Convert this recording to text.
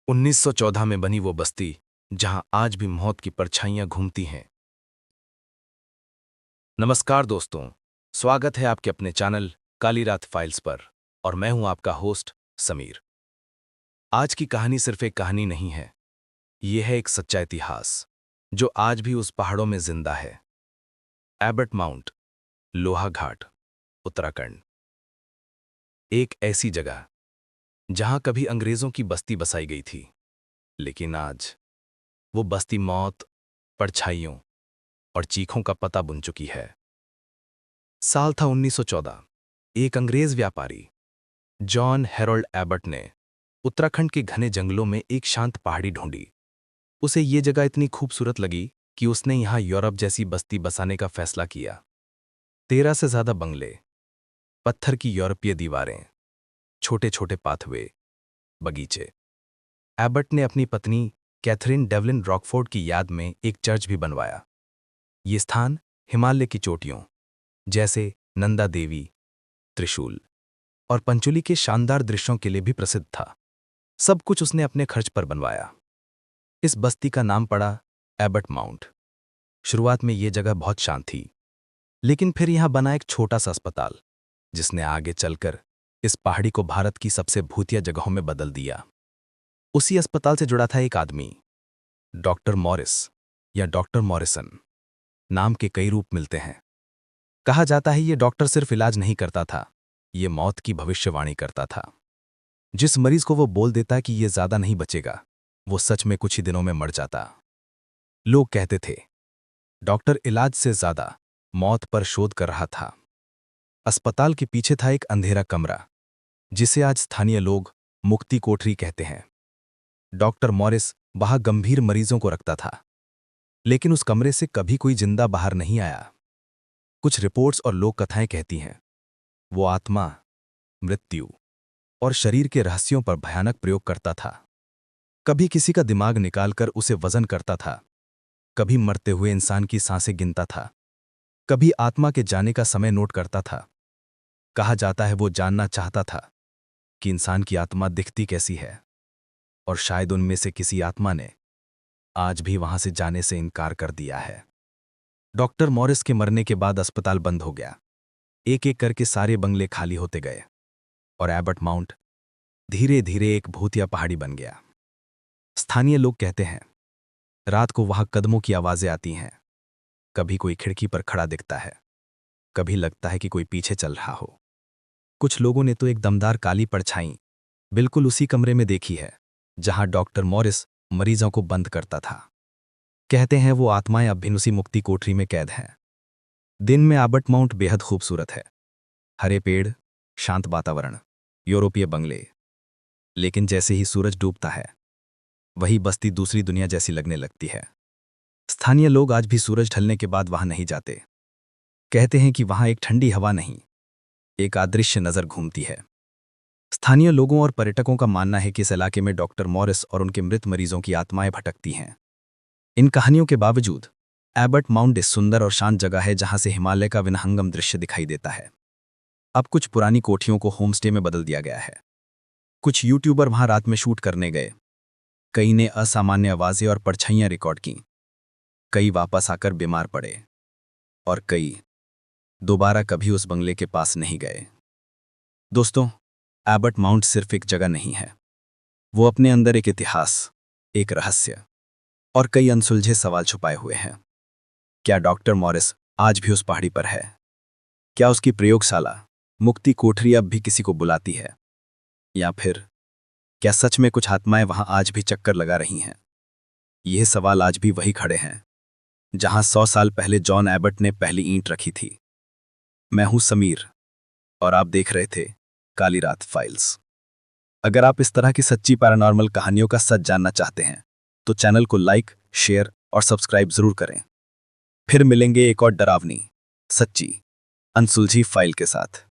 1914 में बनी वो बस्ती जहां आज भी मौत की परछाइयां घूमती हैं। नमस्कार दोस्तों, स्वागत है आपके अपने चैनल काली रात फाइल्स पर और मैं हूं आपका होस्ट समीर। आज की कहानी सिर्फ एक कहानी नहीं है, ये है एक सच्चा इतिहास जो आज भी उस पहाड़ों में जिंदा है। Abbott mount, Lohaghat, Uttarakhand. एक ऐसी जगह जहां कभी अंग्रेजों की बस्ती बसाई गई थी, लेकिन आज वो बस्ती मौत, परछाइयों और चीखों का पता बुन चुकी है। साल था 1914। एक अंग्रेज व्यापारी जॉन हेरोल्ड एबट ने उत्तराखंड के घने जंगलों में एक शांत पहाड़ी ढूंढी। उसे ये जगह इतनी खूबसूरत लगी कि उसने यहां यूरोप जैसी बस्ती बसाने का फैसला किया। 13 से ज्यादा बंगले, पत्थर की यूरोपीय दीवारें, छोटे छोटे पाथवे, बगीचे। एबट ने अपनी पत्नी कैथरीन डेवलिन रॉकफोर्ड की याद में एक चर्च भी बनवाया। ये स्थान हिमालय की चोटियों जैसे नंदा देवी, त्रिशूल और पंचुली के शानदार दृश्यों के लिए भी प्रसिद्ध था। सब कुछ उसने अपने खर्च पर बनवाया। इस बस्ती का नाम पड़ा एबट माउंट। शुरुआत में यह जगह बहुत शांत थी, लेकिन फिर यहां बना एक छोटा सा अस्पताल जिसने आगे चलकर इस पहाड़ी को भारत की सबसे भूतिया जगहों में बदल दिया। उसी अस्पताल से जुड़ा था एक आदमी, डॉक्टर मॉरिस या डॉक्टर मॉरिसन। नाम के कई रूप मिलते हैं। कहा जाता है ये डॉक्टर सिर्फ इलाज नहीं करता था, ये मौत की भविष्यवाणी करता था। जिस मरीज को वो बोल देता कि ये ज्यादा नहीं बचेगा, वो सच में कुछ ही दिनों में मर जाता। लोग कहते थे डॉक्टर इलाज से ज्यादा मौत पर शोध कर रहा था। अस्पताल के पीछे था एक अंधेरा कमरा जिसे आज स्थानीय लोग मुक्ति कोठरी कहते हैं। डॉक्टर मॉरिस वहां गंभीर मरीजों को रखता था, लेकिन उस कमरे से कभी कोई जिंदा बाहर नहीं आया। कुछ रिपोर्ट्स और लोक कथाएं कहती हैं वो आत्मा, मृत्यु और शरीर के रहस्यों पर भयानक प्रयोग करता था। कभी किसी का दिमाग निकालकर उसे वजन करता था, कभी मरते हुए इंसान की सांसें गिनता था, कभी आत्मा के जाने का समय नोट करता था। कहा जाता है वो जानना चाहता था कि इंसान की आत्मा दिखती कैसी है, और शायद उनमें से किसी आत्मा ने आज भी वहां से जाने से इनकार कर दिया है। डॉक्टर मॉरिस के मरने के बाद अस्पताल बंद हो गया। एक एक करके सारे बंगले खाली होते गए और एबट माउंट धीरे धीरे एक भूतिया पहाड़ी बन गया। स्थानीय लोग कहते हैं रात को वहां कदमों की आवाजें आती हैं। कभी कोई खिड़की पर खड़ा दिखता है, कभी लगता है कि कोई पीछे चल रहा हो। कुछ लोगों ने तो एक दमदार काली परछाई बिल्कुल उसी कमरे में देखी है जहां डॉक्टर मॉरिस मरीजों को बंद करता था। कहते हैं वो आत्माएं अब भी उसी मुक्ति कोठरी में कैद हैं। दिन में एबट माउंट बेहद खूबसूरत है। हरे पेड़, शांत वातावरण, यूरोपीय बंगले। लेकिन जैसे ही सूरज डूबता है, वही बस्ती दूसरी दुनिया जैसी लगने लगती है। स्थानीय लोग आज भी सूरज ढलने के बाद वहां नहीं जाते। कहते हैं कि वहां एक ठंडी हवा नहीं, एक अदृश्य नजर घूमती है। स्थानीय लोगों और पर्यटकों का मानना है कि इस इलाके में डॉक्टर मॉरिस और उनके मृत मरीजों की आत्माएं भटकती हैं। इन कहानियों के बावजूद एबट माउंट एक सुंदर और शांत जगह है जहां से हिमालय का विहंगम दृश्य दिखाई देता है। अब कुछ पुरानी कोठियों को होमस्टे में बदल दिया गया है। कुछ यूट्यूबर वहां रात में शूट करने गए। कई ने असामान्य आवाजें और परछाइयां रिकॉर्ड की। कई वापस आकर बीमार पड़े और कई दोबारा कभी उस बंगले के पास नहीं गए। दोस्तों, एबट माउंट सिर्फ एक जगह नहीं है, वो अपने अंदर एक इतिहास, एक रहस्य और कई अनसुलझे सवाल छुपाए हुए हैं। क्या डॉक्टर मॉरिस आज भी उस पहाड़ी पर है? क्या उसकी प्रयोगशाला मुक्ति कोठरी अब भी किसी को बुलाती है? या फिर क्या सच में कुछ आत्माएं वहां आज भी चक्कर लगा रही हैं? यह सवाल आज भी वही खड़े हैं जहां 100 साल पहले जॉन एबट ने पहली ईंट रखी थी। मैं हूं समीर और आप देख रहे थे काली रात फाइल्स। अगर आप इस तरह की सच्ची पैरानॉर्मल कहानियों का सच जानना चाहते हैं तो चैनल को लाइक, शेयर और सब्सक्राइब जरूर करें। फिर मिलेंगे एक और डरावनी, सच्ची, अनसुलझी फाइल के साथ।